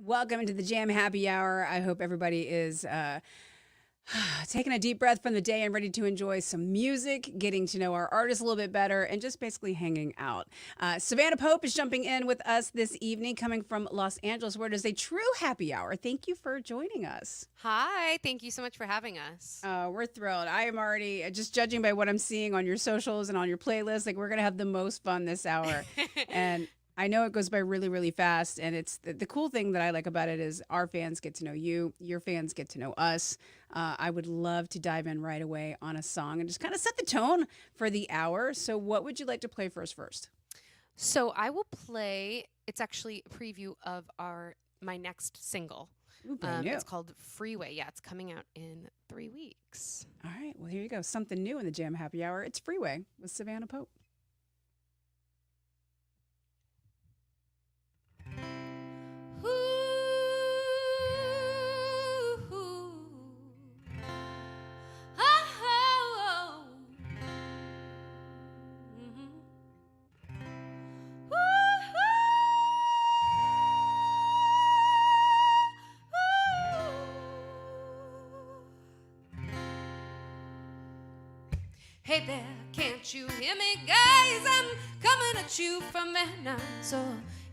Welcome to the Jam Happy Hour. I hope everybody is taking a deep breath from the day and ready to enjoy some music, getting to know our artists a little bit better, and just basically hanging out. Savannah Pope is jumping in with us this evening, coming from Los Angeles, where it is a true happy hour. Thank you for joining us. Hi, thank you so much for having us. We're thrilled. I am already, just judging by what I'm seeing on your socials and on your playlist, like we're going to have the most fun this hour. And I know it goes by really, really fast. And it's the cool thing that I like about it is our fans get to know you, your fans get to know us. I would love to dive in right away on a song and just kind of set the tone for the hour. So what would you like to play for us first? So I will play, it's actually a preview of my next single. Ooh, brand new. It's called Fri-YAY. Yeah, it's coming out in 3 weeks. All right. Well, here you go. Something new in the Jam Happy Hour. It's Fri-YAY with Savannah Pope. Hey there, can't you hear me, guys? I'm coming at you from Vietnam. So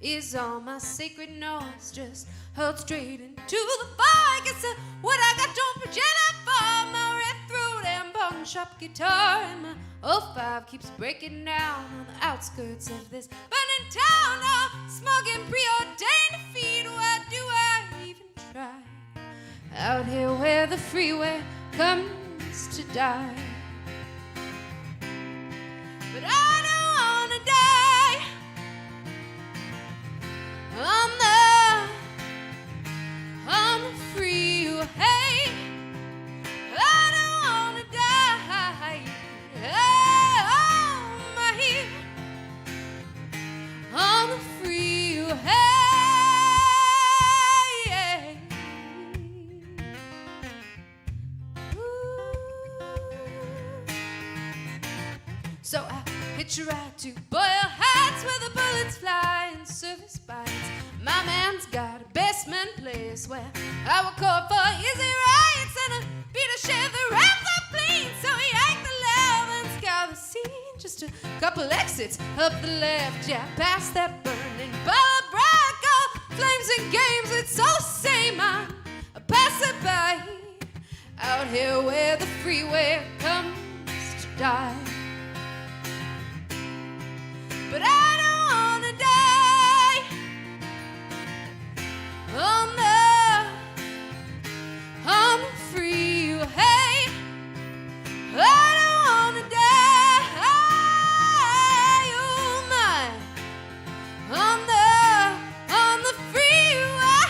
is all my sacred noise just hurled straight into the fire? I guess what I got don't project for my red throat and pawn shop guitar. And my 05 keeps breaking down on the outskirts of this burning town. Oh, smoking preordained defeat, why do I even try? Out here where the freeway comes to die. But I don't wanna die on the freeway. I don't wanna die on the freeway. So I hitch a ride to Boyle Heights where the bullets fly and service bites. My man's got a basement place where I will call for easy rides and a beat a shave the ramps up clean. So he yanked the left and scour the scene. Just a couple exits up the left, yeah, past that burning ball brick. Oh, flames and games, it's all the same. I'm a passerby out here where the freeway comes to die. But I don't wanna die on the freeway. I don't wanna die, oh my, on the freeway.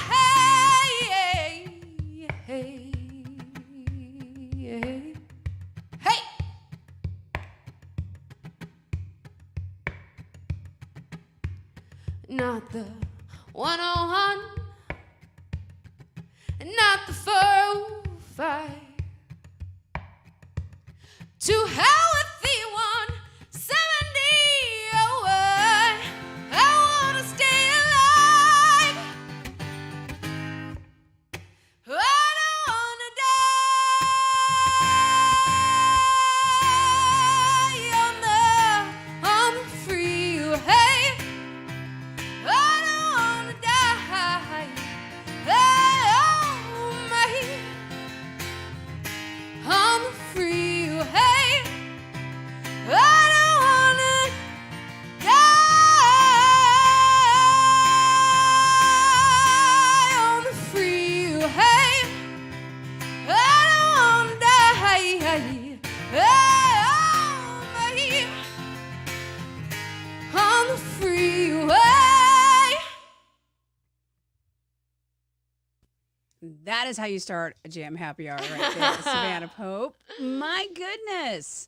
Hey. Not the 101, not the 405. To hell with the 170. Oh, I wanna stay alive. I don't wanna die on the freeway. I don't wanna die, oh my, on the freeway. I don't wanna die on the freeway. I don't wanna die, oh my, on the freeway. That is how you start a Jam Happy Hour right there, Savannah Pope. My goodness.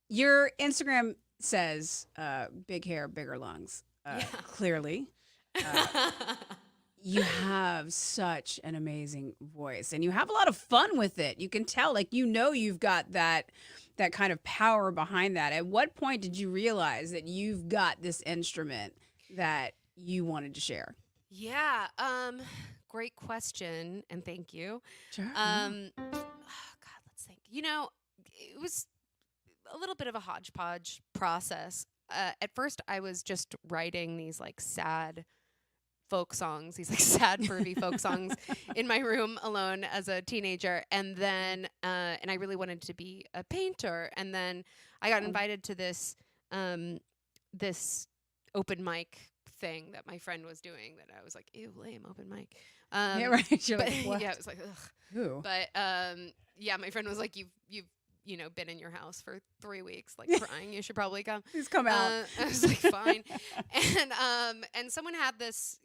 Your Instagram says big hair, bigger lungs. Clearly. You have such an amazing voice and you have a lot of fun with it. You can tell, like, you've got that kind of power behind that. At what point did you realize that you've got this instrument that you wanted to share? Yeah. Great question, and thank you. Sure. God, let's think. It was a little bit of a hodgepodge process. At first, I was just writing these like sad folk songs, these like sad pervy folk songs in my room alone as a teenager, and then and I really wanted to be a painter, and then I got invited to um, this open mic thing that my friend was doing that I was like, ew, lame open mic. Yeah, right. You're But like, what? yeah, it was like, ugh. Who? But yeah, my friend was like, you've been in your house for 3 weeks, like crying. You should probably come. Who's come out? I was like, fine. And someone had this,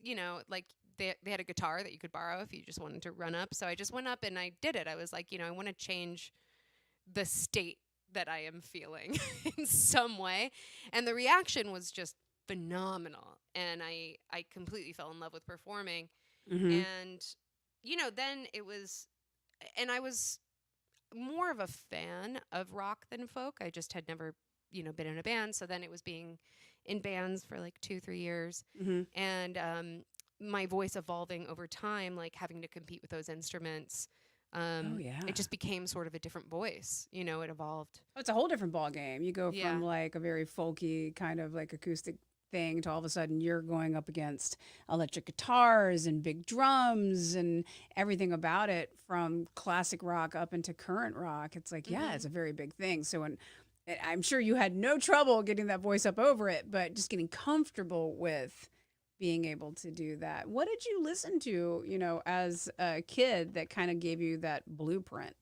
like they had a guitar that you could borrow if you just wanted to run up. So I just went up and I did it. I was like, I want to change the state that I am feeling in some way. And the reaction was just phenomenal. And I completely fell in love with performing. Mm-hmm. And, then it was, and I was more of a fan of rock than folk. I just had never, been in a band. So then it was being in bands for like 2-3 years. Mm-hmm. And my voice evolving over time, like having to compete with those instruments. Oh yeah. It just became sort of a different voice. It evolved. Oh, it's a whole different ball game. You go Yeah. from like a very folky kind of like acoustic thing to all of a sudden you're going up against electric guitars and big drums and everything about it, from classic rock up into current rock. It's like, yeah, it's a very big thing. So I'm sure you had no trouble getting that voice up over it, but just getting comfortable with being able to do that. What did you listen to, as a kid that kind of gave you that blueprint?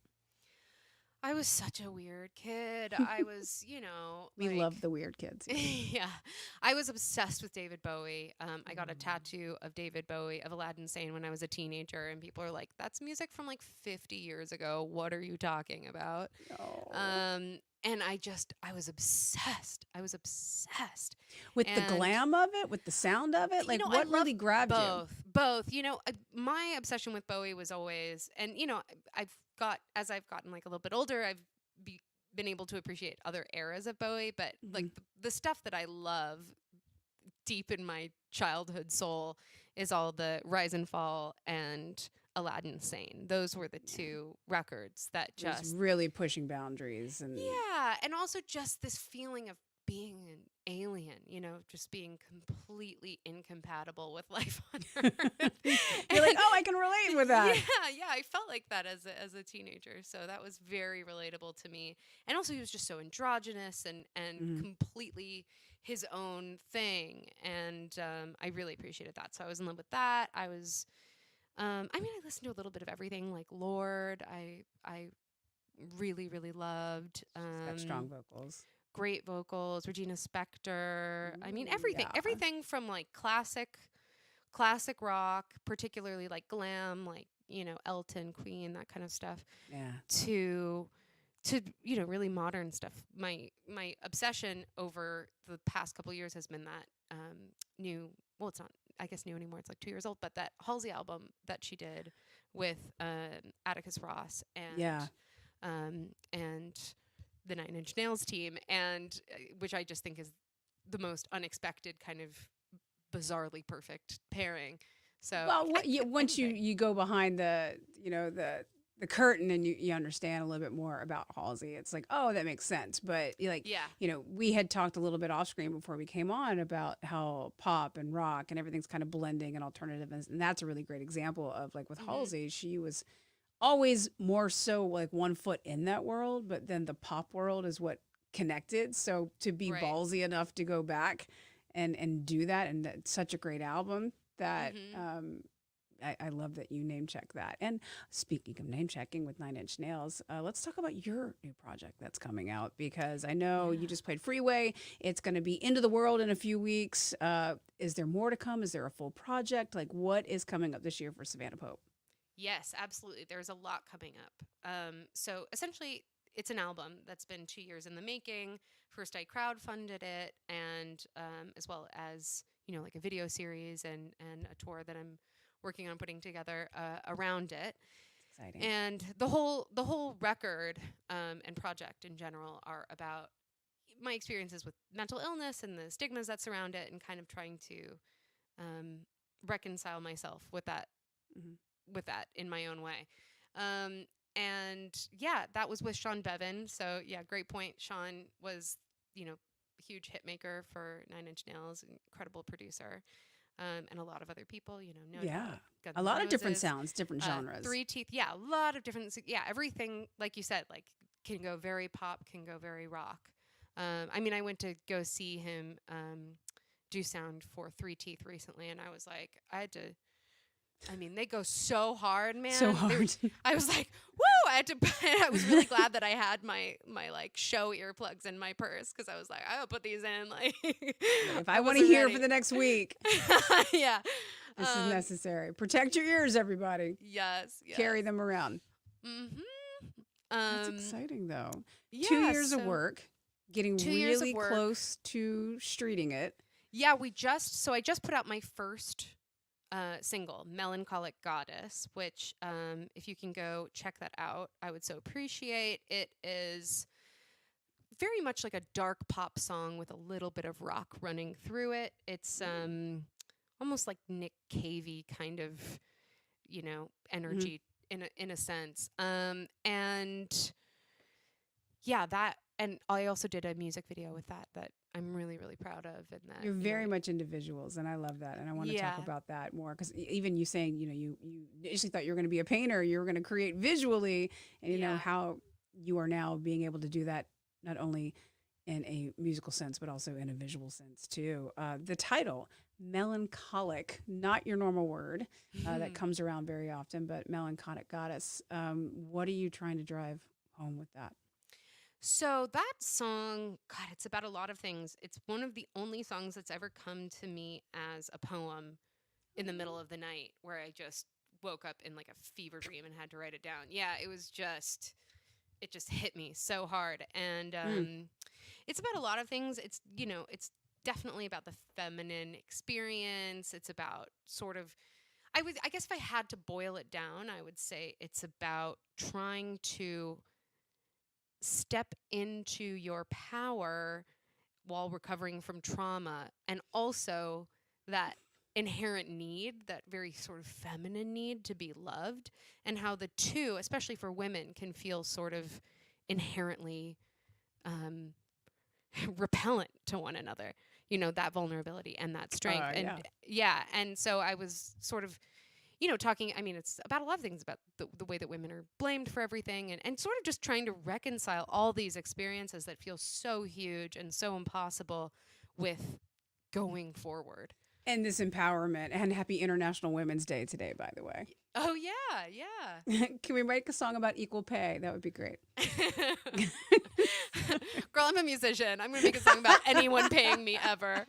I was such a weird kid. I was, We like, love the weird kids. yeah. I was obsessed with David Bowie. I got a tattoo of David Bowie of Aladdin Sane when I was a teenager, and people are like, that's music from like 50 years ago. What are you talking about? Oh. And I was obsessed. I was obsessed. With the And, glam of it, with the sound of it, like I what really love grabbed you? both. My obsession with Bowie was always, and as I've gotten like a little bit older, I've been able to appreciate other eras of Bowie, but like the stuff that I love deep in my childhood soul is all the Rise and Fall and Aladdin Sane. Those were the two records that Just just really pushing boundaries and yeah, and also just this feeling of being an alien, just being completely incompatible with life on Earth. you're like, oh, I can relate with that. Yeah, I felt like that as a teenager, so that was very relatable to me. And also, he was just so androgynous and completely his own thing, and I really appreciated that. So I was in love with that. I was, I listened to a little bit of everything, like Lord. I really, really loved. She's got strong vocals. Great vocals, Regina Spektor. Ooh, Everything, yeah. everything from like classic rock, particularly like glam, like Elton, Queen, that kind of stuff, Yeah. to really modern stuff. My obsession over the past couple years has been that new. Well, it's not, I guess, new anymore. It's like 2 years old, but that Halsey album that she did with Atticus Ross and the Nine Inch Nails team, and which I just think is the most unexpected kind of bizarrely perfect pairing. So Well, once you go behind the the curtain and you understand a little bit more about Halsey, it's like, oh, that makes sense. But we had talked a little bit off screen before we came on about how pop and rock and everything's kind of blending and alternative, and that's a really great example of like with Halsey, she was always more so like one foot in that world, but then the pop world is what connected. So to be Right. ballsy enough to go back and do that, and that's such a great album that I love that you name check that. And speaking of name checking with Nine Inch Nails, let's talk about your new project that's coming out, because I know you just played Fri-YAY. It's going to be into the world in a few weeks. Is there more to come? Is there a full project? Like, what is coming up this year for Savannah Pope? Yes, absolutely. There's a lot coming up. So essentially, it's an album that's been 2 years in the making. First, I crowdfunded it, and as well as like a video series and a tour that I'm working on putting together around it. Exciting. And the whole record and project in general are about my experiences with mental illness and the stigmas that surround it, and kind of trying to reconcile myself with that, with that in my own way. And yeah, that was with Sean Bevan. So yeah, great point. Sean was, huge hit maker for Nine Inch Nails, incredible producer. And a lot of other people, No Doubt, Guns a N' lot of different Roses, sounds, different genres. Three Teeth, yeah, a lot of different, everything, like you said, like can go very pop, can go very rock. I mean, I went to go see him do sound for Three Teeth recently, and I was like, they go so hard, man. So hard. I was like, woo! I was really glad that I had my like show earplugs in my purse, because I was like, I'll put these in. Like, if I want to hear for the next week. Yeah. This is necessary. Protect your ears, everybody. Yes. Carry them around. Mm-hmm. That's exciting, though. Yeah, 2 years of work, getting 2 years really of work. close to streeting it. Yeah, I just put out my first single, Melancholic Goddess, which if you can go check that out, I would so appreciate. It is very much like a dark pop song with a little bit of rock running through it. It's almost like Nick Cavey kind of, energy in a sense. And yeah, and I also did a music video with that I'm really, really proud of. And that you're very much into visuals, and I love that. And I want to talk about that more, because even you saying, you initially thought you were going to be a painter, you were going to create visually, and you know how you are now being able to do that, not only in a musical sense, but also in a visual sense too. The title, melancholic, not your normal word that comes around very often, but melancholic goddess. What are you trying to drive home with that? So that song, God, it's about a lot of things. It's one of the only songs that's ever come to me as a poem in the middle of the night, where I just woke up in like a fever dream and had to write it down. Yeah, it just hit me so hard. And it's about a lot of things. It's, it's definitely about the feminine experience. It's about sort of, I guess if I had to boil it down, I would say it's about trying to step into your power while recovering from trauma, and also that inherent need, that very sort of feminine need to be loved, and how the two, especially for women, can feel sort of inherently repellent to one another, that vulnerability and that strength. And so I was sort of talking, it's about a lot of things, about the way that women are blamed for everything, and sort of just trying to reconcile all these experiences that feel so huge and so impossible with going forward. And this empowerment. And happy International Women's Day today, by the way. Oh, yeah. Can we make a song about equal pay? That would be great. Girl, I'm a musician. I'm going to make a song about anyone paying me ever.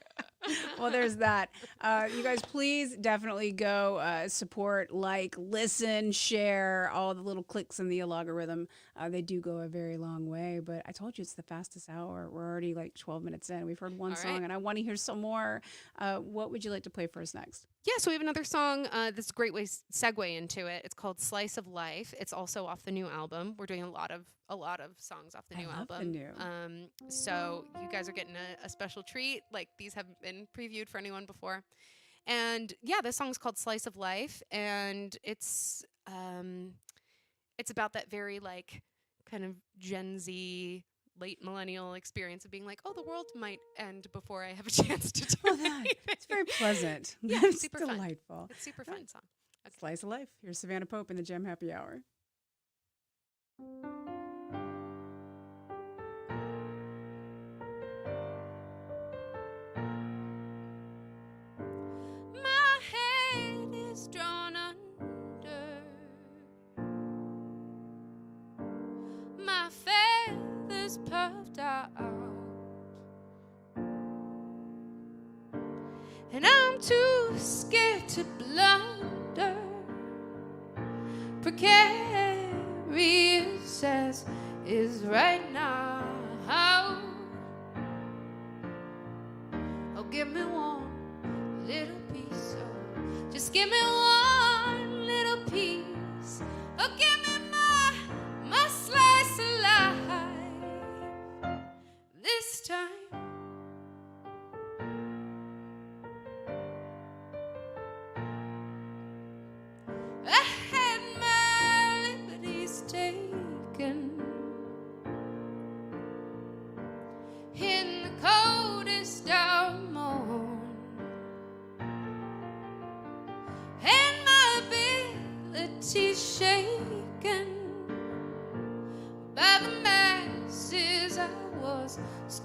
Well, there's that. You guys, please definitely go support, listen, share, all the little clicks in the algorithm. They do go a very long way, but I told you it's the fastest hour. We're already 12 minutes in. We've heard one song, and I want to hear some more. What would you like to play for us next? Yeah, so we have another song. This is a great way segue into it. It's called "Slice of Life." It's also off the new album. We're doing a lot of songs off the new album. So you guys are getting a special treat. These haven't been previewed for anyone before. And yeah, this song's called "Slice of Life," and it's about that very kind of Gen Z, late millennial experience of being like, oh, the world might end before I have a chance to do anything. It's very pleasant. Yeah, it's super delightful. Fun. It's super fun song. Okay. Slice of Life. Here's Savannah Pope in the Gem Happy Hour. My head is drawn under, my feathers puffed out, and I'm too scared to blunder, precarious as is right now. Oh, give me one little piece, oh, just give me one little piece, oh, give me my slice of life this time.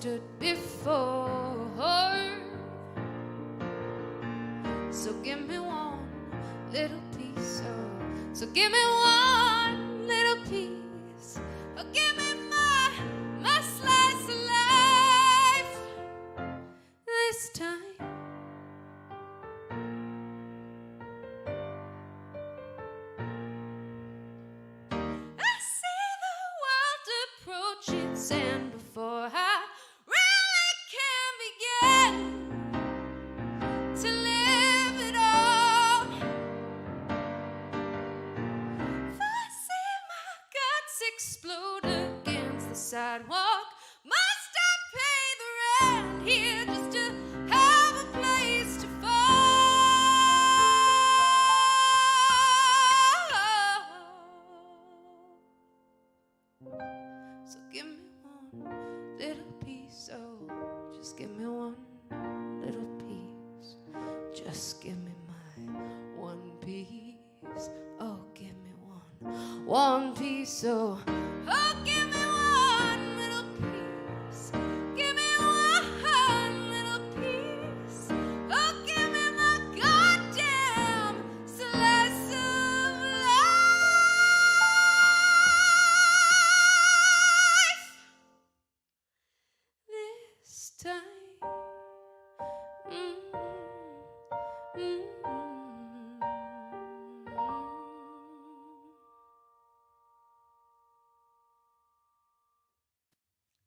stood before. So give me one little piece, so give me one little piece, give me my slice of life this time. I see the world approach its end before I really can begin to live it all. If I see my guts explode against the sidewalk, must I pay the rent here just to have a place to fall? So give me one little piece, oh, just give me one little piece. Just give me my one piece, oh, give me one piece, oh, oh, give me one little piece. Give me one little piece, oh, give me my goddamn slice of life this time.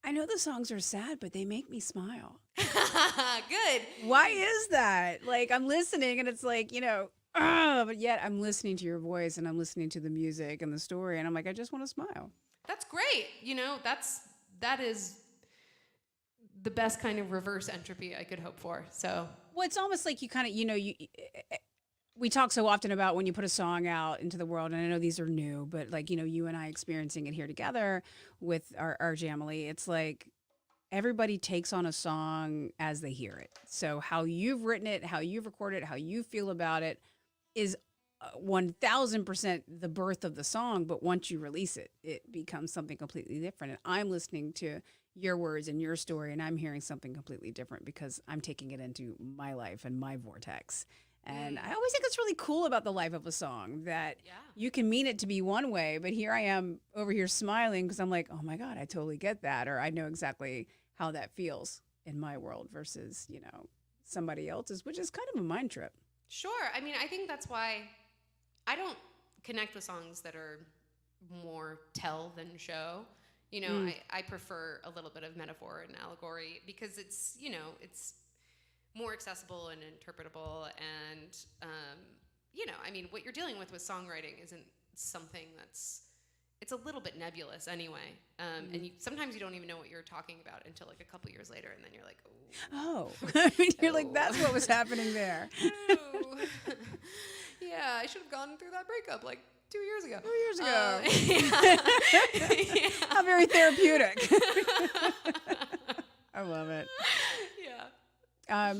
I know the songs are sad, but they make me smile. Good. Why is that? Like, I'm listening and it's like, but yet I'm listening to your voice and I'm listening to the music and the story and I'm like, I just want to smile. That's great. That is the best kind of reverse entropy I could hope for. So, Well, it's almost like you kind of, we talk so often about when you put a song out into the world, and I know these are new, but like, you and I experiencing it here together with our Jamily, it's like everybody takes on a song as they hear it. So how you've written it, how you've recorded it, how you feel about it is 1000% the birth of the song. But once you release it, it becomes something completely different. And I'm listening to your words and your story, and I'm hearing something completely different because I'm taking it into my life and my vortex. And I always think it's really cool about the life of a song that you can mean it to be one way, but here I am over here smiling because I'm like, oh my God, I totally get that. Or I know exactly how that feels in my world versus, somebody else's, which is kind of a mind trip. Sure. I mean, I think that's why I don't connect with songs that are more tell than show. I prefer a little bit of metaphor and allegory because it's, it's more accessible and interpretable, and I mean, what you're dealing with songwriting isn't something it's a little bit nebulous anyway, and sometimes you don't even know what you're talking about until like a couple years later, and then you're like, oh, you're like, that's what was happening there. Yeah, I should have gone through that breakup like 2 years ago. 2 years ago. Yeah. How very therapeutic. I love it. Yeah.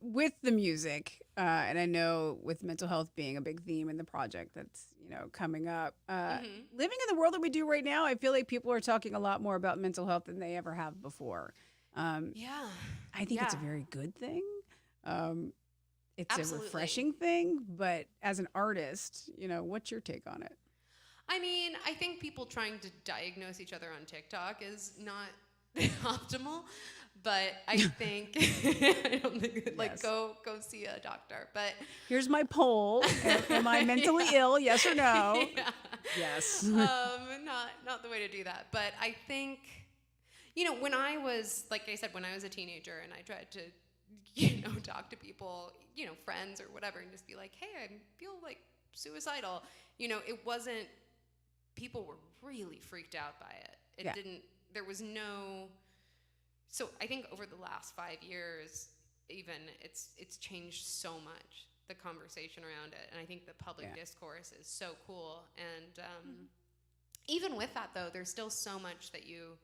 With the music, and I know with mental health being a big theme in the project that's coming up, living in the world that we do right now, I feel like people are talking a lot more about mental health than they ever have before. Yeah, I think it's a very good thing. It's Absolutely. a refreshing thing, but as an artist, what's your take on it? I mean, I think people trying to diagnose each other on TikTok is not optimal, but I think I don't think Yes. go see a doctor. But Here's my poll. Am I mentally ill? Yes or no? yeah. Yes. Not the way to do that. But I think, when I was, like I said, when I was a teenager and I tried to, talk to people, friends or whatever, and just be like, hey, I feel like suicidal. It wasn't, people were really freaked out by it. It didn't, there was no, so I think over the last 5 years, even, it's changed so much, the conversation around it. And I think the public discourse is so cool. And even with that, though, there's still so much that you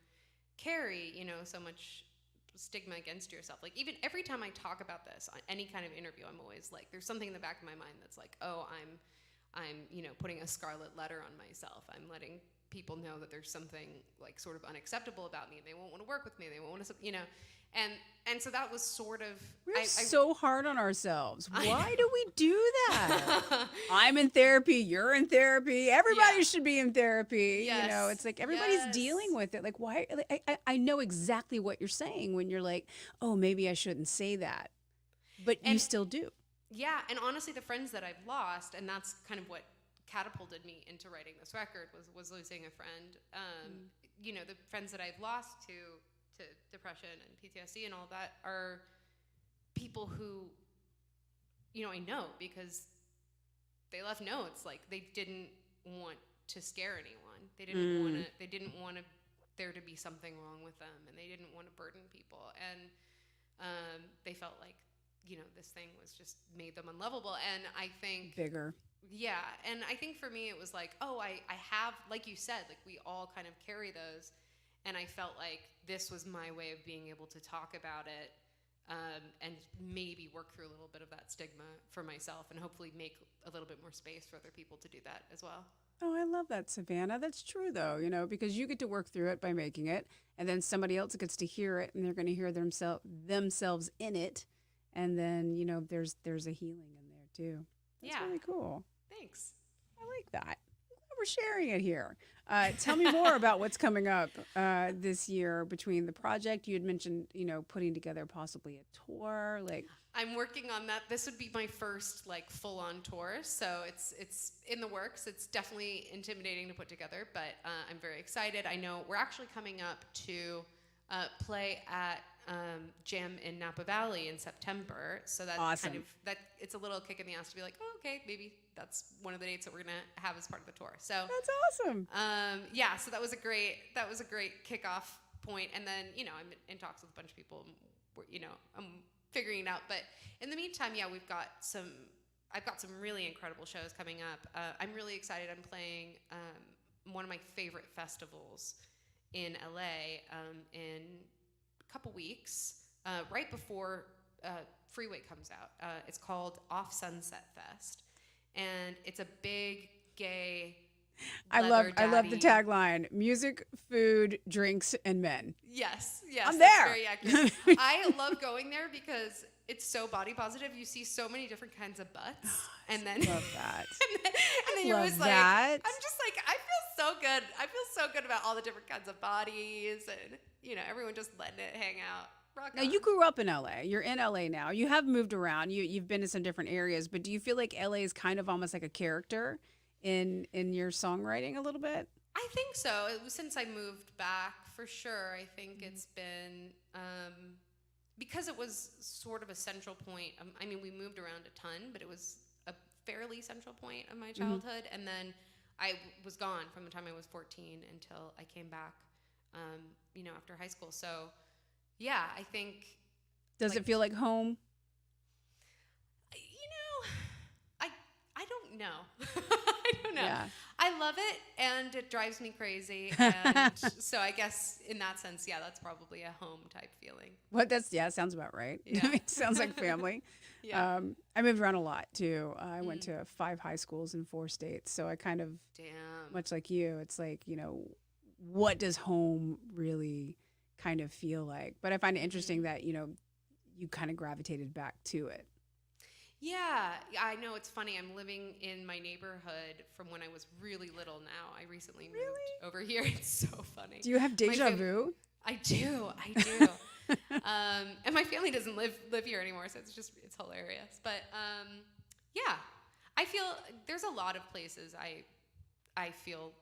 carry, so much stigma against yourself. Like, even every time I talk about this on any kind of interview, I'm always like, there's something in the back of my mind that's like, oh, I'm putting a scarlet letter on myself. I'm letting people know that there's something like sort of unacceptable about me, and they won't want to work with me. They won't want to, you know, and so that was sort of We're so hard on ourselves. Why do we do that? I'm in therapy. You're in therapy. Everybody should be in therapy. Yes. You know, it's like everybody's dealing with it. Like, why? Like, I know exactly what you're saying when you're like, oh, maybe I shouldn't say that, but you still do. Yeah, and honestly, the friends that I've lost, and that's kind of what catapulted me into writing this record was losing a friend. You know, the friends that I've lost to depression and PTSD and all that are people who, you know, I know because they left notes. Like, they didn't want to scare anyone. They didn't want to. They didn't want there to be something wrong with them, and they didn't want to burden people. And they felt like, you know, this thing was just made them unlovable. And I think bigger. Yeah, and I think for me it was like, oh, I have, like you said, like we all kind of carry those. And I felt like this was my way of being able to talk about it and maybe work through a little bit of that stigma for myself and hopefully make a little bit more space for other people to do that as well. Oh, I love that, Savannah. That's true, though, you know, because you get to work through it by making it, and then somebody else gets to hear it, and they're going to hear themselves in it, and then, you know, there's a healing in there, too. That's really cool. Thanks. I like that. We're sharing it here. Tell me more about what's coming up this year between the project. You had mentioned, you know, putting together possibly a tour. Like, I'm working on that. This would be my first like full-on tour, so it's in the works. It's definitely intimidating to put together, but I'm very excited. I know we're actually coming up to play at Jam in Napa Valley in September, so that's awesome. Kind of that. It's a little kick in the ass to be like, oh, okay, maybe that's one of the dates that we're gonna have as part of the tour. So that's awesome. Yeah, so that was a great kickoff point, and then, you know, I'm in talks with a bunch of people. You know, I'm figuring it out, but in the meantime, yeah, I've got some really incredible shows coming up. I'm really excited. I'm playing one of my favorite festivals in LA in a couple weeks, right before Fri-YAY comes out. It's called Off Sunset Fest, and it's a big gay. I love the tagline: music, food, drinks, and men. Yes, I'm there. Very accurate. I love going there because it's so body positive. You see so many different kinds of butts, and then love that. and then you're always like, I'm just like, I feel so good. I feel so good about all the different kinds of bodies, and, you know, everyone just letting it hang out. Now, you grew up in LA. You're in LA now. You have moved around. You've been to some different areas, but do you feel like LA is kind of almost like a character in your songwriting a little bit? I think so. It was since I moved back, for sure. I think it's been because it was sort of a central point. I mean, we moved around a ton, but it was a fairly central point of my childhood. And then I was gone from the time I was 14 until I came back, you know, after high school. So, yeah, I think. Does it feel like home? You know, I don't know. I don't know. Yeah. I love it, and it drives me crazy. And so I guess in that sense, yeah, that's probably a home type feeling. Sounds about right. Yeah. It sounds like family. Yeah. I moved around a lot too. I went to 5 high schools in 4 states, so I kind of, much like you, it's like, you know, what does home really kind of feel like? But I find it interesting that, you know, you kind of gravitated back to it. Yeah, I know. It's funny. I'm living in my neighborhood from when I was really little now. I recently moved over here. It's so funny. Do you have deja vu? I do. And my family doesn't live here anymore, so it's hilarious. But yeah, I feel there's a lot of places I feel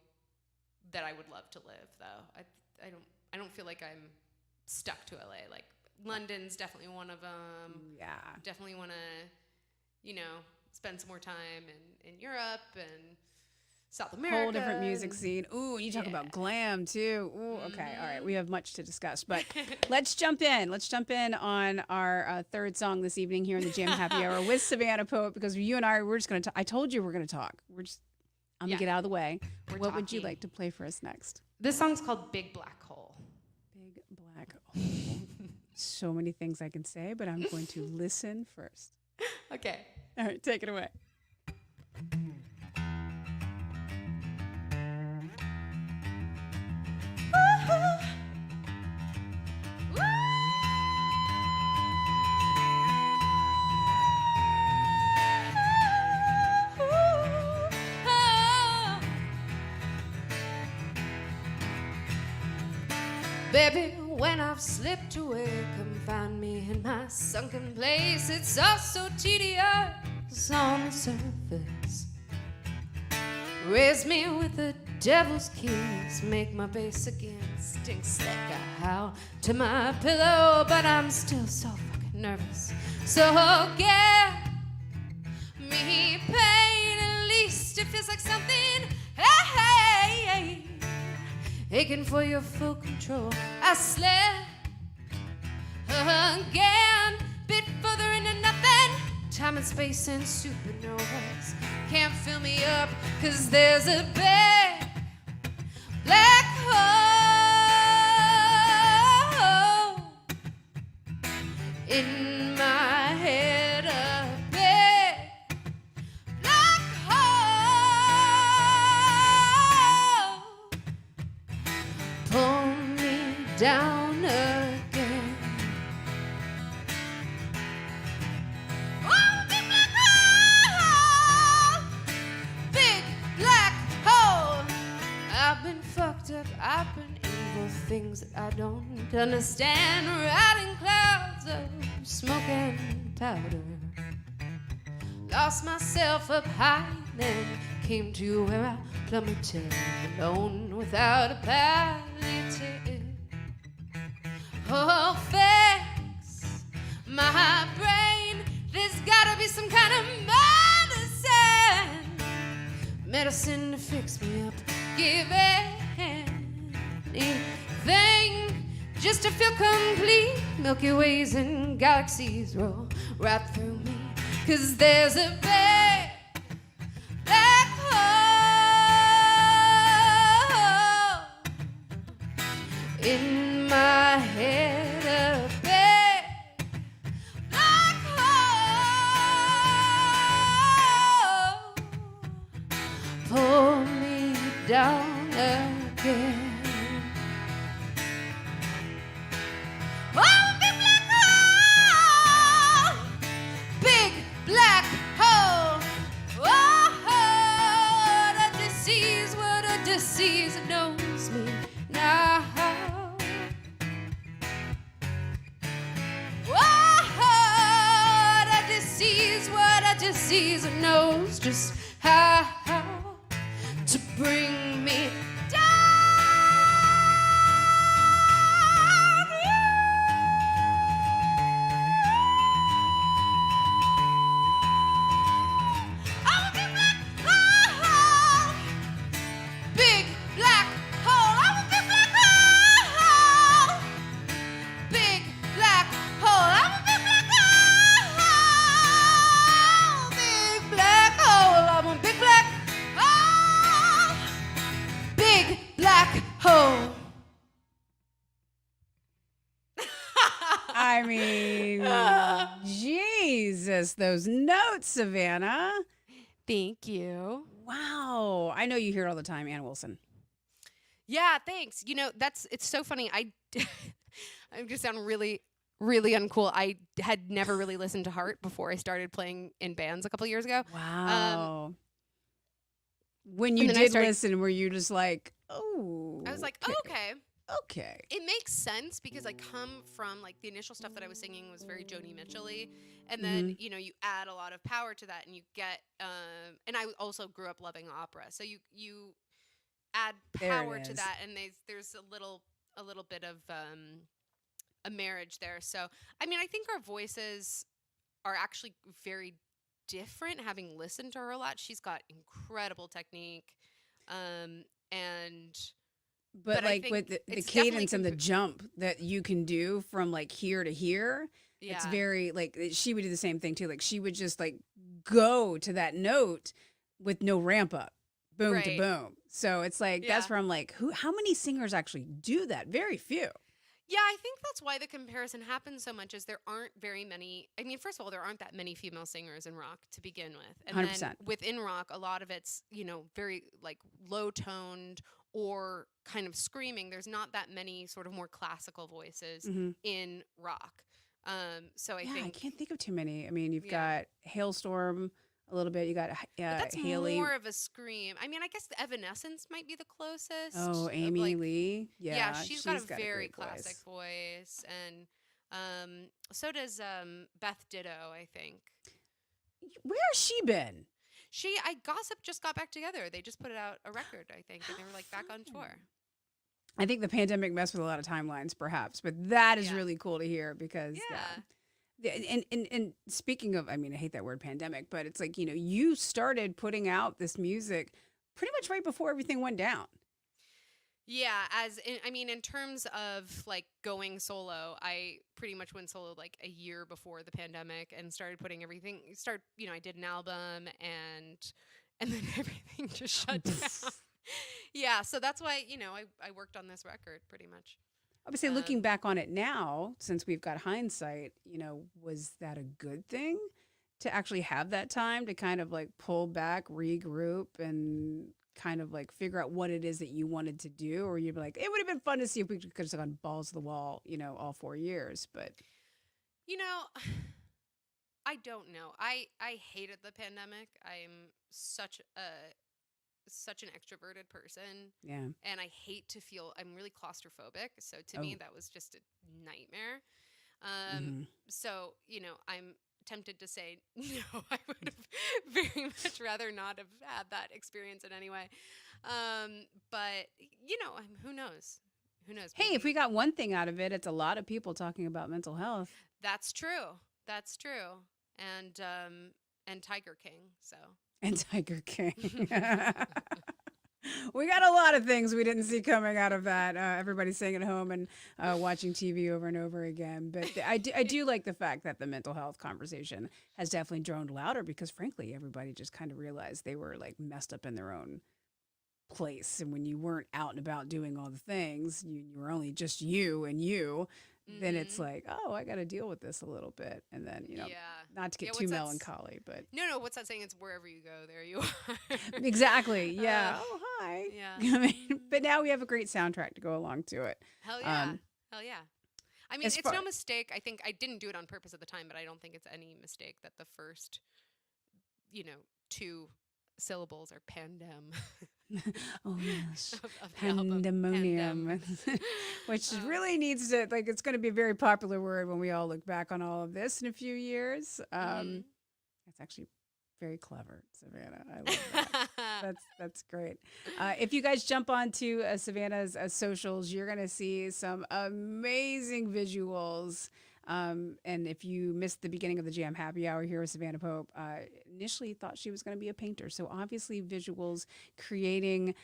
that I would love to live, though. I don't feel like I'm stuck to LA. Like, London's definitely one of them. Yeah. Definitely want to, you know, spend some more time in Europe and South America. Whole different music scene. Ooh, and you talk about glam too. Ooh, okay. All right. We have much to discuss, but let's jump in. Let's jump in on our third song this evening here in the Jam Happy Hour with Savannah Pope, because you and we're just going to I told you we're going to talk. I'm going to get out of the way. What would you like to play for us next? This song's called Big Black Hole. Big Black Hole. So many things I can say, but I'm going to listen first. Okay. All right, take it away. baby, when I've slipped away, come find me in my sunken place. It's all so tedious on the surface. Raise me with the devil's kiss, make my bass again stink like I howl to my pillow, but I'm still so fucking nervous. So get me pain, at least it feels like something, hey, aching for your full control. I slept again, bit further into nothing. Time and space and supernovas can't fill me up, 'cause there's a big black hole in my head, a big black hole. Pull me down again. Oh, big black hole, big black hole. I've been fucked up, I've been evil, things that I don't understand, riding clouds of smoke and powder. Lost myself up high, then came to where I plummeted, alone without a palliative. Oh, fix my brain, there's gotta be some kind of medicine to fix me up. Give anything just to feel complete. Milky Ways and galaxies roll right through me, 'cause there's a big black hole in my head, a big black hole. Pull me down again. Oh, big black hole, big black hole. Oh, what a disease, what a disease, it knows me now. Oh, what a disease, it knows just how to bring me down. I'm a big black hole, big black hole. I'm a big black hole, big black hole. I'm a big black hole, big black hole. I'm a big black hole, big black hole. I mean, Jesus, those notes, Savannah. Thank you. Wow. I know you hear it all the time, Ann Wilson. Yeah, thanks. You know, it's so funny. I'm just sound really, really uncool. I had never really listened to Heart before I started playing in bands a couple years ago. Wow. When you and then I did started- listen, were you just like, oh. I was like, oh, okay. Okay. It makes sense because I come from like the initial stuff that I was singing was very Joni Mitchell-y, and then you know you add a lot of power to that, and you get and I also grew up loving opera, so you add There it power to is. that, and there's a little bit of a marriage there. So I mean, I think our voices are actually very different. Having listened to her a lot, she's got incredible technique, and But I like think with the it's cadence and the definitely jump that you can do from like here to here, it's yeah. very like she would do the same thing too. Like she would just like go to that note with no ramp up, boom to Right. boom. So it's like that's Yeah. where I'm like, how many singers actually do that? Very few. Yeah, I think that's why the comparison happens so much is there aren't very many. I mean, first of all, there aren't that many female singers in rock to begin with. And 100%. then within rock, a lot of it's, you know, very like low toned or kind of screaming. There's not that many sort of more classical voices Mhm. in rock. So I Yeah, I think can't think of too many. I mean, you've Yeah. got Hailstorm, a little bit. You got But that's Haley. more of a scream. I mean, I guess the Evanescence might be the closest. Oh, of, Amy like, Lee. Yeah, she's got a very great classic voice, and so does Beth Ditto, I think. Where's she been? Gossip just got back together. They just put out a record, I think, and they were like back on tour. I think the pandemic messed with a lot of timelines, perhaps, but that is Yeah. really cool to hear because, and speaking of, I mean, I hate that word pandemic, but it's like, you started putting out this music pretty much right before everything went down. Yeah, in terms of like going solo, I pretty much went solo like a year before the pandemic and started putting everything. I did an album and then everything just shut down. Yeah, so that's why I worked on this record pretty much. I would say, looking back on it now, since we've got hindsight, was that a good thing to actually have that time to kind of like pull back, regroup, and kind of like figure out what it is that you wanted to do? Or you'd be like, it would have been fun to see if we could have gone balls to the wall, all 4 years. But I don't know. I hated the pandemic. I'm such an extroverted person. Yeah. And I hate to feel, I'm really claustrophobic. So to me, that was just a nightmare. So, I'm tempted to say, no, I would have very much rather not have had that experience in any way. But, who knows? Who knows? Hey, if we got one thing out of it, it's a lot of people talking about mental health. That's true. That's true. And Tiger King, so. And Tiger King. We got a lot of things we didn't see coming out of that. Everybody's staying at home and watching TV over and over again. But I do like the fact that the mental health conversation has definitely droned louder because, frankly, everybody just kind of realized they were like messed up in their own place. And when you weren't out and about doing all the things, you were only just you and you. Then it's like, oh, I got to deal with this a little bit. And then, not to get too melancholy, but. No, what's that saying? It's wherever you go, there you are. Exactly. Yeah. Oh, hi. Yeah. I mean, but now we have a great soundtrack to go along to it. Hell yeah. Hell yeah. I mean, it's no mistake. I think I didn't do it on purpose at the time, but I don't think it's any mistake that the first, 2 syllables are pandem. Oh yes, of pandemonium, which really needs to it's going to be a very popular word when we all look back on all of this in a few years. That's actually very clever, Savannah. I love that. That's great. If you guys jump onto Savannah's socials, you're going to see some amazing visuals. And if you missed the beginning of the Jam Happy Hour here with Savannah Pope, initially thought she was going to be a painter. So obviously visuals, creating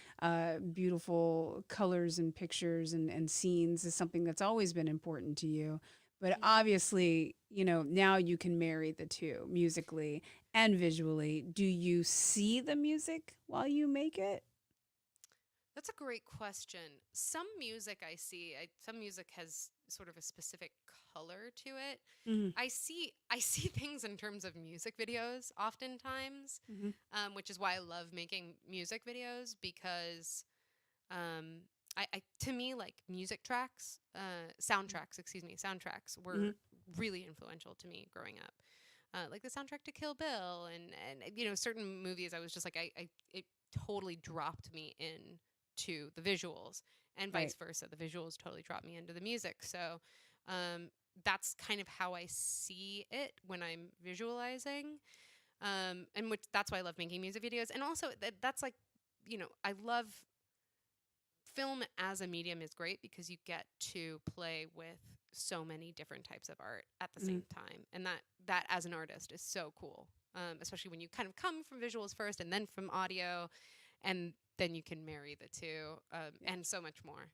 beautiful colors and pictures and scenes is something that's always been important to you. But obviously, now you can marry the two, musically and visually. Do you see the music while you make it? That's a great question. Some music I see, some music has sort of a specific color to it. Mm-hmm. I see things in terms of music videos oftentimes, which is why I love making music videos because to me, like music tracks, soundtracks were really influential to me growing up. Like the soundtrack to Kill Bill and certain movies, I was just like, it totally dropped me in to the visuals and vice versa. The visuals totally dropped me into the music. So that's kind of how I see it when I'm visualizing. And that's why I love making music videos. And also that's like, I love film as a medium is great because you get to play with so many different types of art at the same time. And that as an artist is so cool. Especially when you kind of come from visuals first and then from audio, and then you can marry the two and so much more.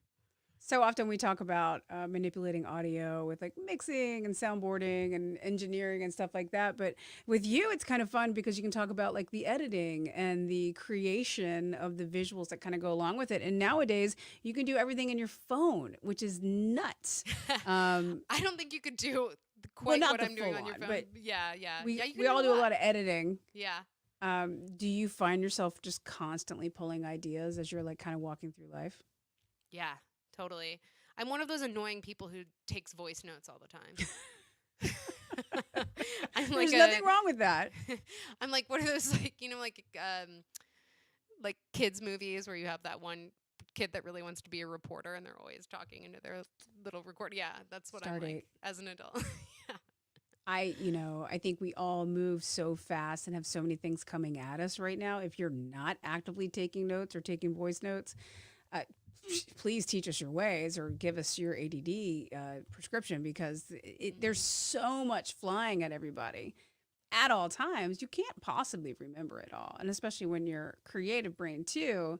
So often we talk about manipulating audio with like mixing and soundboarding and engineering and stuff like that. But with you, it's kind of fun because you can talk about like the editing and the creation of the visuals that kind of go along with it. And nowadays you can do everything in your phone, which is nuts. I don't think you could do quite what I'm doing on your phone. But yeah. We all do a lot of editing. Yeah. Do you find yourself just constantly pulling ideas as you're like kind of walking through life? Yeah, totally. I'm one of those annoying people who takes voice notes all the time. I'm There's nothing wrong with that. I'm like, what are those like kids movies where you have that one kid that really wants to be a reporter and they're always talking into their little record. Yeah, that's what I'm Stardate. like as an adult. Yeah. I think we all move so fast and have so many things coming at us right now. If you're not actively taking notes or taking voice notes, uh, please teach us your ways or give us your ADD prescription because there's so much flying at everybody at all times. You can't possibly remember it all. And especially when you're creative brain too,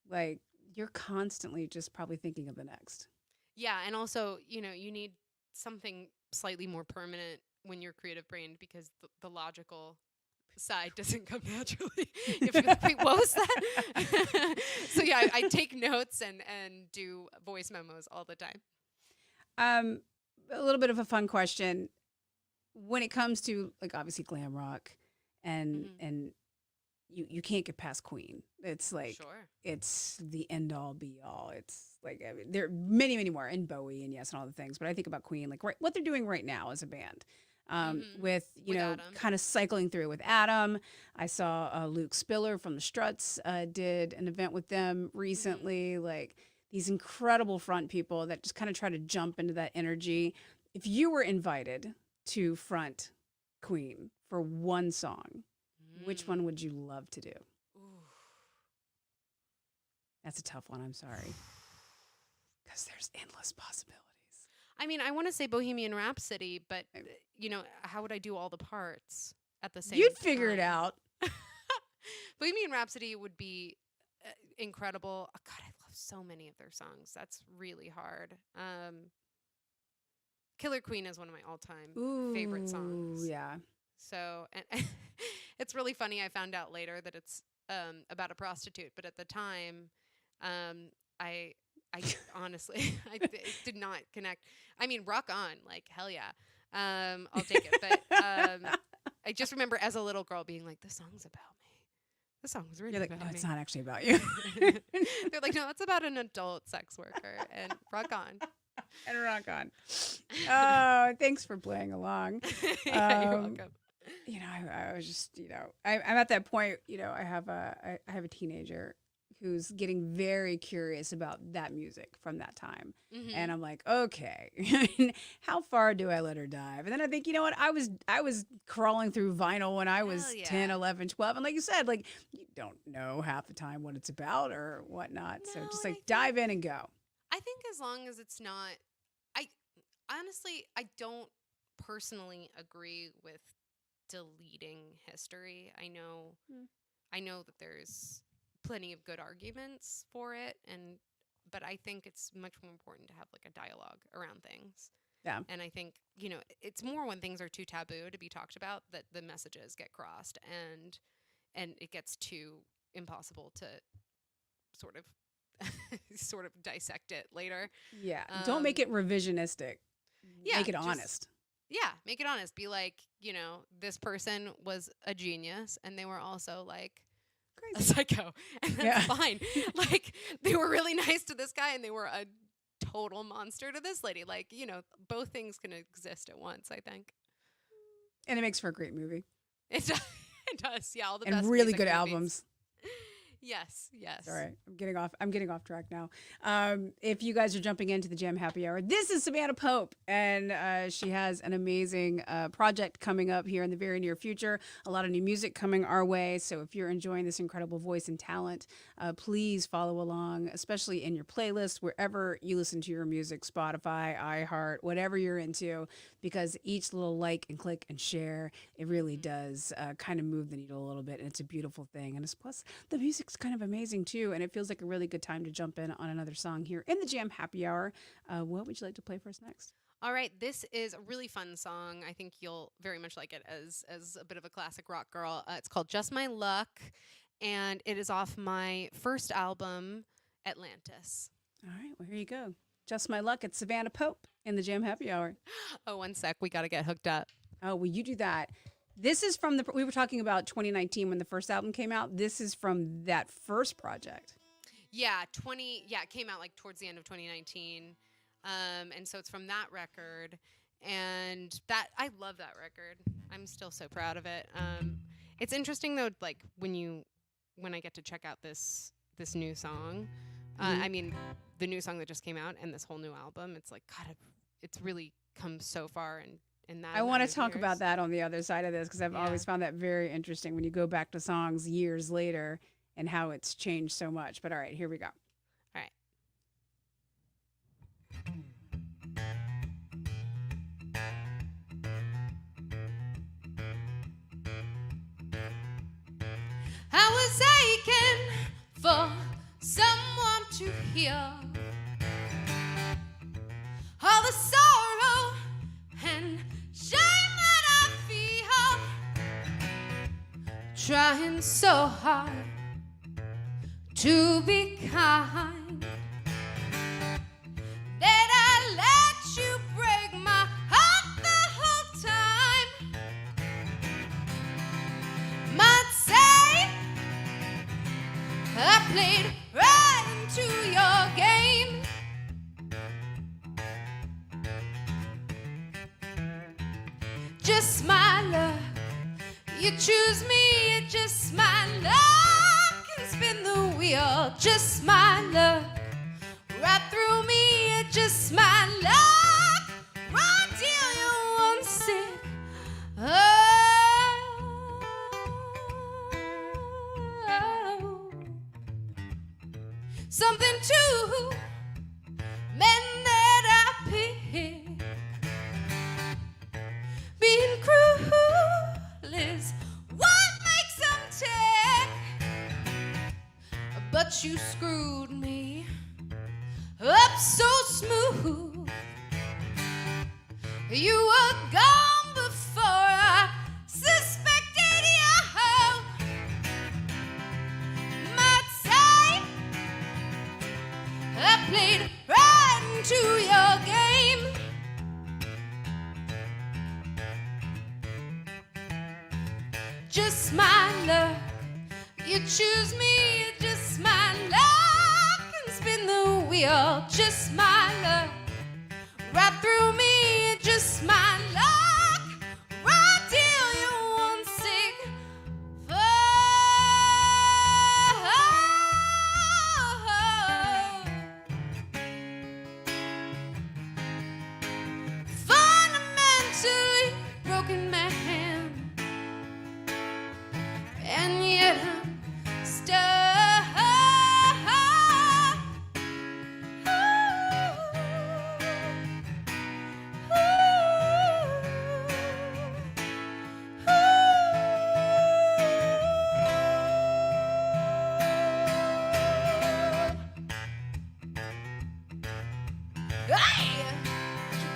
like you're constantly just probably thinking of the next. Yeah, and also, you need something slightly more permanent when you're creative brained because the logical side doesn't come naturally. If you're like, wait, what was that? So yeah, I take notes and do voice memos all the time. A little bit of a fun question. When it comes to like obviously glam rock and you can't get past Queen. It's like Sure. it's the end all be all. It's like I mean, there are many more and Bowie and yes and all the things. But I think about Queen like what they're doing right now as a band. With Adam. kind of cycling through with Adam. I saw Luke Spiller from the Struts did an event with them recently. Like these incredible front people that just kind of try to jump into that energy. If you were invited to front Queen for one song, which one would you love to do? Ooh. That's a tough one. I'm sorry. Because there's endless possibilities. I mean, I want to say Bohemian Rhapsody, but how would I do all the parts at the same time? You'd figure it out. Bohemian Rhapsody would be incredible. Oh, God, I love so many of their songs. That's really hard. Killer Queen is one of my all-time favorite songs. Yeah. So, and it's really funny. I found out later that it's about a prostitute, but at the time, I honestly, it did not connect. I mean, rock on, like hell yeah, I'll take it. But I just remember as a little girl being like, "This song's about me. This song's really You're like, about no, me." it's not actually about you. They're like, "No, it's about an adult sex worker." And rock on. And rock on. Oh, thanks for playing along. Yeah, you're welcome. I was just, I'm at that point. I have a teenager who's getting very curious about that music from that time. And I'm like, okay, how far do I let her dive? And then I think, you know what? I was crawling through vinyl when I was 10, 11, 12. And like you said, like, you don't know half the time what it's about or whatnot. So just like dive in and go. I think as long as it's not, honestly, I don't personally agree with deleting history. I know that there's plenty of good arguments for it, but I think it's much more important to have like a dialogue around things. Yeah. And I think, it's more when things are too taboo to be talked about that the messages get crossed and it gets too impossible to sort of dissect it later. Yeah. Don't make it revisionistic. Yeah. Make it honest. Yeah. Make it honest. Be like, this person was a genius and they were also like a psycho. And that's fine. Like they were really nice to this guy and they were a total monster to this lady. Like, both things can exist at once, I think. And it makes for a great movie. It does. It does. Yeah. All the and best really music good movies. Albums. Yes. All right. I'm getting off track now. If you guys are jumping into the Jam Happy Hour, this is Savannah Pope, and she has an amazing project coming up here in the very near future. A lot of new music coming our way. So if you're enjoying this incredible voice and talent, please follow along, especially in your playlist, wherever you listen to your music, Spotify, iHeart, whatever you're into, because each little like and click and share, it really does kind of move the needle a little bit. And it's a beautiful thing. And it's plus the music's kind of amazing too, and it feels like a really good time to jump in on another song here in the Jam Happy Hour. What would you like to play for us next? All right, this is a really fun song. I think you'll very much like it as a bit of a classic rock girl. It's called Just My Luck, and it is off my first album, Atlantis. All right, well, here you go. Just My Luck. It's Savannah Pope in the Jam Happy Hour. Oh, one sec. We got to get hooked up. Oh, well, you do that. This is from we were talking about 2019 when the first album came out. This is from that first project. Yeah, it came out like towards the end of 2019. And so it's from that record. And that I love that record. I'm still so proud of it. It's interesting though, like when I get to check out this new song. I mean, the new song that just came out and this whole new album. It's like God, it's really come so far in that. I want amount to of talk years. about that on the other side of this because I've always found that very interesting when you go back to songs years later and how it's changed so much. But all right, here we go. All right. I was aching for someone to hear all the sorrow and shame that I feel, trying so hard to be kind. Did I let you break my heart the whole time? Might say I played right into your game. Just my luck, you choose me, just my luck, and spin the wheel, just my luck, right through me, just my luck, right till you're sick. Oh, something to men that I pick. Being cruel is what makes them tick. But you screwed me up so smooth. You were gone before I suspected you. Might say I played right into your game. Just my luck, you choose me, just my luck, and spin the wheel, just my luck, right through me, just my luck, right till you're one sick. Fundamentally broken man. And yet I'm stuck.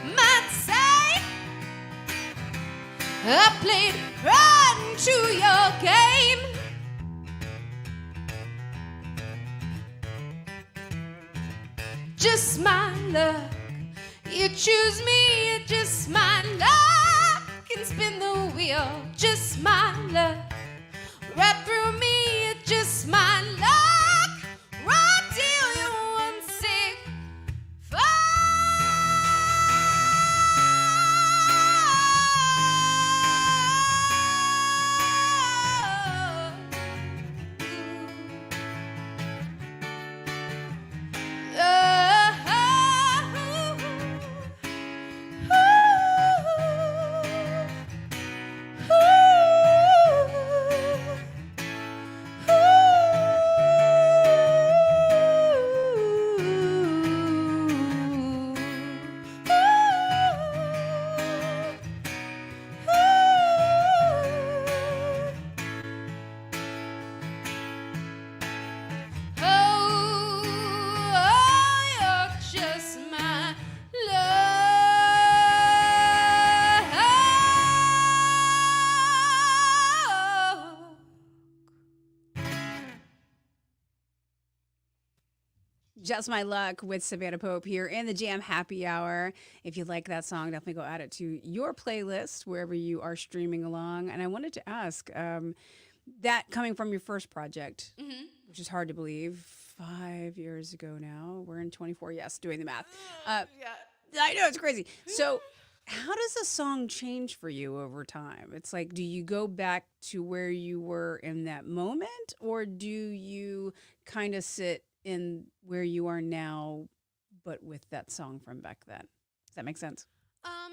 Might say I played right into your game. Just my luck, you choose me, just my luck, and spin the wheel, just my luck, right through me, just my luck, right till you're one sick. Just My Luck with Savannah Pope here in the Jam Happy Hour. If you like that song, definitely go add it to your playlist wherever you are streaming along. And I wanted to ask, that coming from your first project, which is hard to believe, 5 years ago now. We're in 24. Yes, doing the math. Yeah. I know, it's crazy. So How does a song change for you over time? It's like, do you go back to where you were in that moment, or do you kind of sit in where you are now, but with that song from back then? Does that make sense? Um,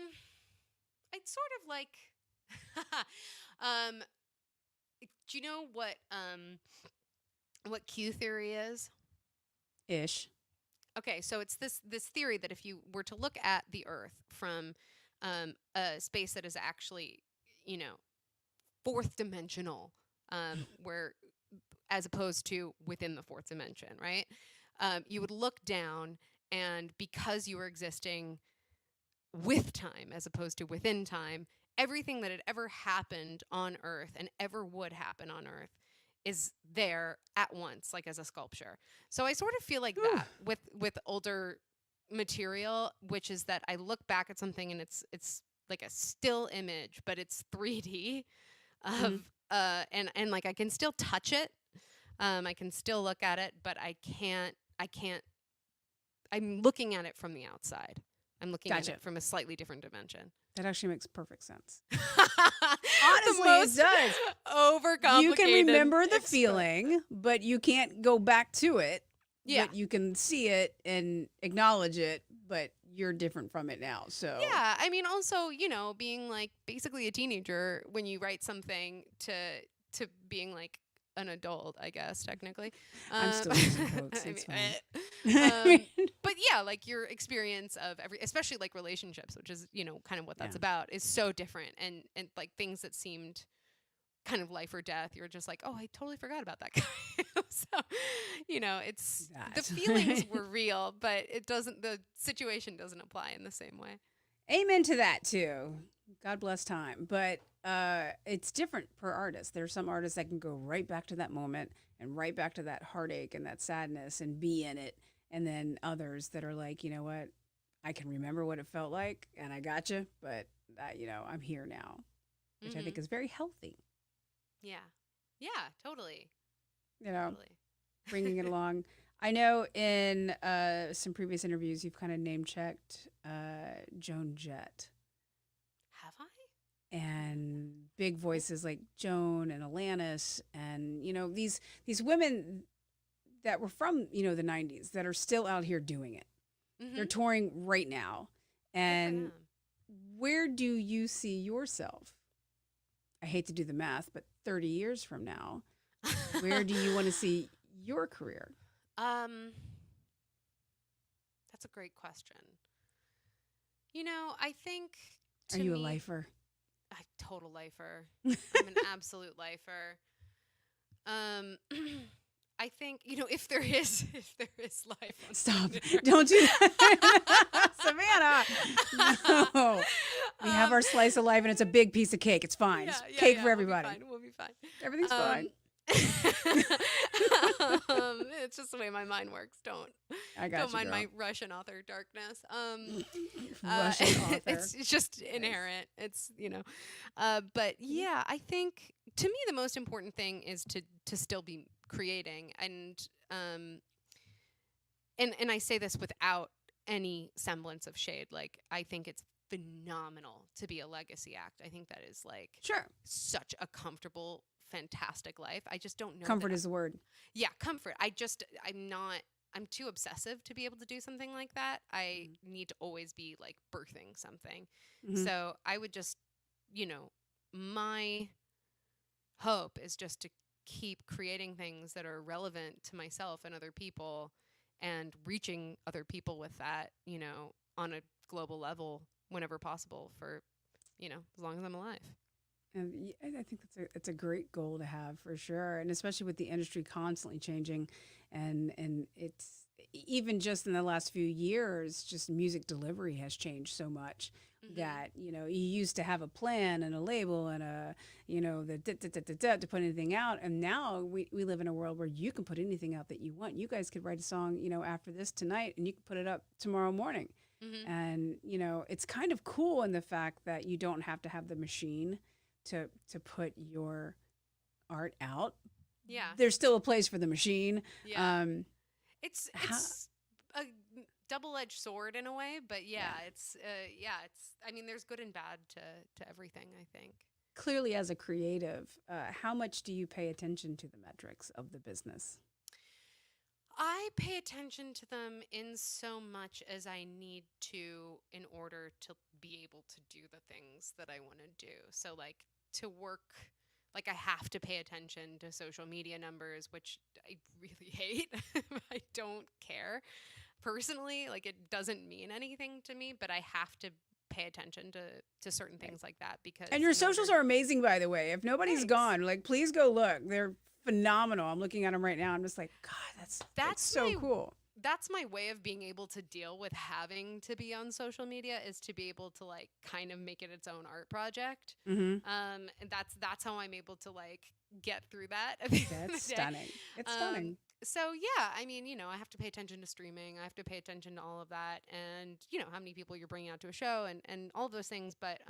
I'd sort of like, um, do you know what Q theory is? Ish. Okay, so it's this theory that if you were to look at the Earth from a space that is actually, you know, fourth dimensional, where as opposed to within the fourth dimension, right? You would look down, and because you were existing with time as opposed to within time, everything that had ever happened on Earth and ever would happen on Earth is there at once, like as a sculpture. So I sort of feel like Whew. that with older material, which is that I look back at something and it's like a still image, but it's 3D Mhm. of and like I can still touch it. I can still look at it, but I can't I'm looking at it from the outside. I'm looking at Gotcha. it from a slightly different dimension. That actually makes perfect sense. The Honestly, it most does. overcomplicated. You can remember the expression. feeling, but you can't go back to it. Yeah. But you can see it and acknowledge it, but you're different from it now. So Yeah, I mean, also, being like basically a teenager when you write something to being like an adult, I guess technically. I'm still using quotes. I It's mean, fine. but yeah, like your experience of especially like relationships, which is kind of what that's Yeah. about, is so different, and like things that seemed kind of life or death, you're just like, oh, I totally forgot about that guy. So, it's the That. feelings were real, but the situation doesn't apply in the same way. Amen to that too. God bless time. But it's different per artist. There's some artists that can go right back to that moment and right back to that heartache and that sadness and be in it. And then others that are like, you know what? I can remember what it felt like and I got you, but I'm here now, which I Hmm. think is very healthy. Yeah. Yeah, totally. You know, Totally. bringing it along. I know in some previous interviews you've kind of name checked Joan Jett Have I? and big voices like Joan and Alanis and these women that were from the 90s that are still out here doing it. They're Mm-hmm. touring right now. Good for And them. where do you see yourself? I hate to do the math, but 30 years from now, where do you want to see your career? um, that's a great question. I think Are to you a me, lifer? a total lifer. I'm an absolute lifer. Um, I think if there is life on Stop. planet Earth. Don't do that. Savannah. No. We have Um, our slice of life and it's a big piece of cake. It's fine. Yeah, It's yeah, cake yeah, for everybody. We'll be fine. Everything's fine. It's just the way my mind works. Don't I got don't you, mind girl. my Russian author darkness. Russian author. It's just inherent. It's but yeah, I think to me the most important thing is to still be creating, and I say this without any semblance of shade. Like, I think it's phenomenal to be a legacy act. I think that is like Sure. such a comfortable, fantastic life. I just don't know. Comfort is the word. Yeah, comfort. I'm too obsessive to be able to do something like that. I need to always be like birthing something. Mhm. So I would just, my hope is just to keep creating things that are relevant to myself and other people, and reaching other people with that, on a global level whenever possible for, as long as I'm alive. And I think it's a great goal to have for sure, and especially with the industry constantly changing, and it's even just in the last few years, just music delivery has changed so much that you used to have a plan and a label and the to put anything out, and now we live in a world where you can put anything out that you want. You guys could write a song after this tonight, and you can put it up tomorrow morning, Mm-hmm. and it's kind of cool in the fact that you don't have to have the machine to put your art out. Yeah. There's still a place for the machine. Yeah. Um, It's how- a double-edged sword in a way, but it's I mean, there's good and bad to everything, I think. Clearly, as a creative, how much do you pay attention to the metrics of the business? I pay attention to them in so much as I need to in order to be able to do the things that I want to do. So like to work, like I have to pay attention to social media numbers, which I really hate. I don't care personally. Like it doesn't mean anything to me, but I have to pay attention to certain things like that because. And your socials are amazing, by the way. If nobody's Thanks. gone, like please go look. They're phenomenal. I'm looking at them right now. I'm just like, God, that's so cool. That's my way of being able to deal with having to be on social media, is to be able to like kind of make it its own art project. Mm-hmm. And that's how I'm able to like get through that. That's stunning. It's stunning. So yeah, I mean, you know, I have to pay attention to streaming. I have to pay attention to all of that, and you know how many people you're bringing out to a show, and all of those things. But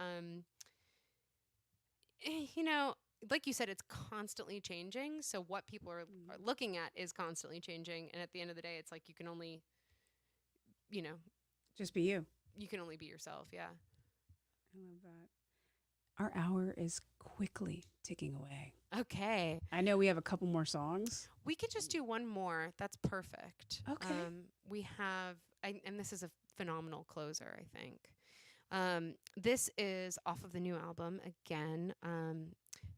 you know, like you said, it's constantly changing. So what people are looking at is constantly changing. And at the end of the day, it's like you can only, you know, just be you. You can only be yourself. Yeah. I love that. Our hour is quickly ticking away. Okay. I know we have a couple more songs. We could just do one more. That's perfect. Okay. We have, and this is a phenomenal closer, I think. This is off of the new album again.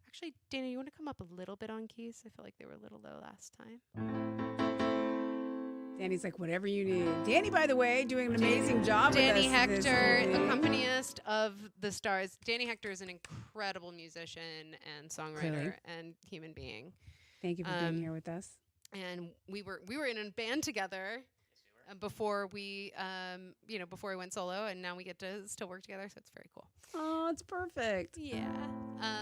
Actually, Dana, you want to come up a little bit on keys? I feel like they were a little low last time. Danny's like, whatever you need. Danny, by the way, doing an amazing job Danny with us. Hector, accompanist of the stars. Danny Hector is an incredible musician and songwriter and human being. Thank you for being here with us. And we were in a band together before we, before I went solo, and now we get to still work together, so it's very cool. Oh, it's perfect. Yeah.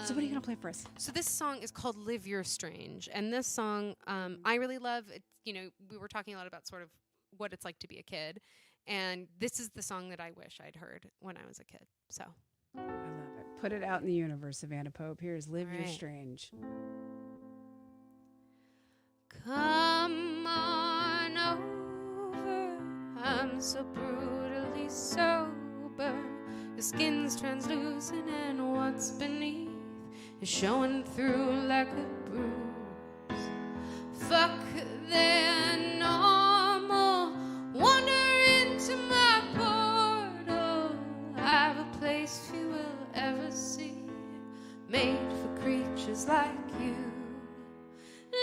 So what are you going to play for us? So this song is called Live Your Strange, and this song I really love. It's, you know, we were talking a lot about sort of what it's like to be a kid, and this is the song that I wish I'd heard when I was a kid. So I love it. Put it out in the universe, Savannah Pope. Here's Live Your Strange. Come on over, I'm so brutally sober. Your skin's translucent and what's beneath is showing through like a bruise. Fuck their normal, wander into my portal. I have a place few will ever see, made for creatures like you.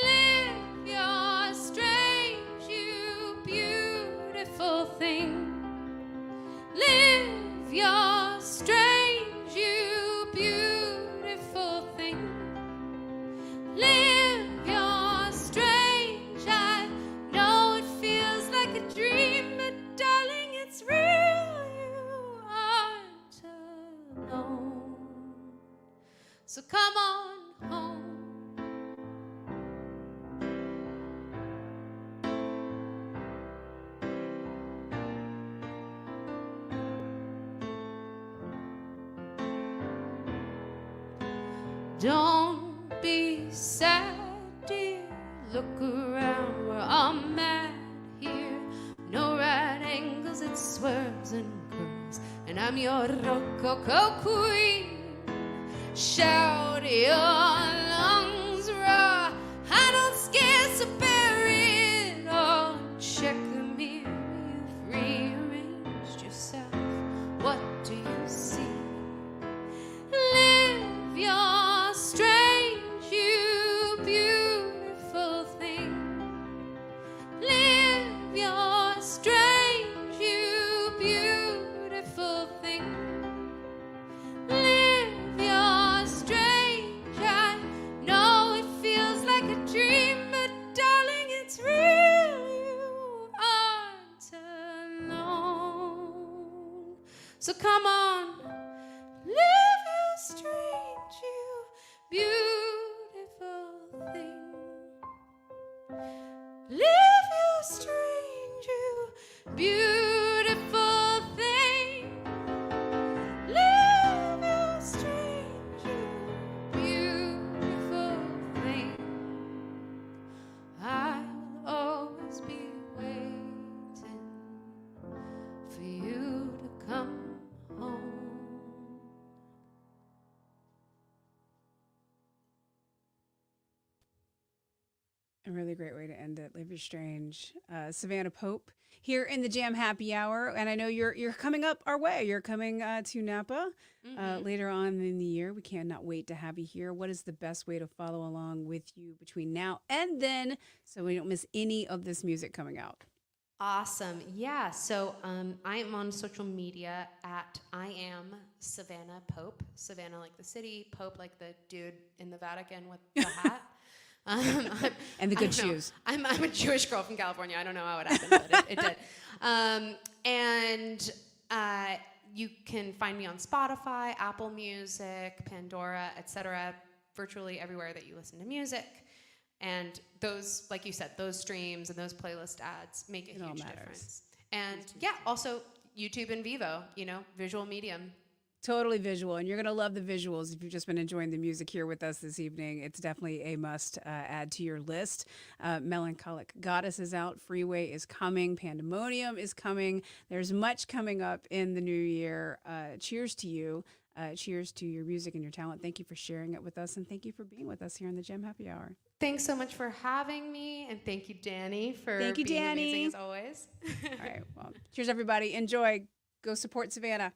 Live your strange, you beautiful thing. Live your strange, you beautiful thing. Live your strange. I know it feels like a dream, but darling, it's real. You aren't alone. So come on home. Don't be sad, dear. Look around, we're all mad here. No right angles, it swerves and curves. And I'm your rococo queen. Shout your lungs raw. I don't scare, so bury it all. Check the mirror, you've rearranged yourself. What do you see? Live your strange, you beautiful thing. Live your strange, you beautiful thing. Live your strange. I know it feels like a dream, but darling, it's real. You aren't alone. So come on. Live your strange, you beautiful thing. Live your strange, you beautiful thing. Live your strange, you beautiful thing. I will always be waiting A really great way to end it. Live Your Strange. Savannah Pope here in the Jam Happy Hour, and I know you're coming up our way. You're coming to Napa later on in the year. We cannot wait to have you here. What is the best way to follow along with you between now and then, so we don't miss any of this music coming out? Awesome. Yeah. So I am on social media at I am Savannah Pope. Savannah like the city, Pope like the dude in the Vatican with the hat. And the good shoes. I'm a Jewish girl from California. I don't know how it happened, but it did. And you can find me on Spotify, Apple Music, Pandora, etc., virtually everywhere that you listen to music. And those, like you said, those streams and those playlist ads make a huge difference. And yeah, also YouTube and Vivo, visual medium. Totally visual, and you're going to love the visuals if you've just been enjoying the music here with us this evening. It's definitely a must add to your list. Melancholic Goddess is out. Fri-YAY is coming. Pandemonium is coming. There's much coming up in the new year. Cheers to you. Cheers to your music and your talent. Thank you for sharing it with us, and thank you for being with us here in the Gem Happy Hour. Thanks so much for having me, and thank you, Danny, for being amazing as always. All right, well, cheers, everybody. Enjoy. Go support Savannah.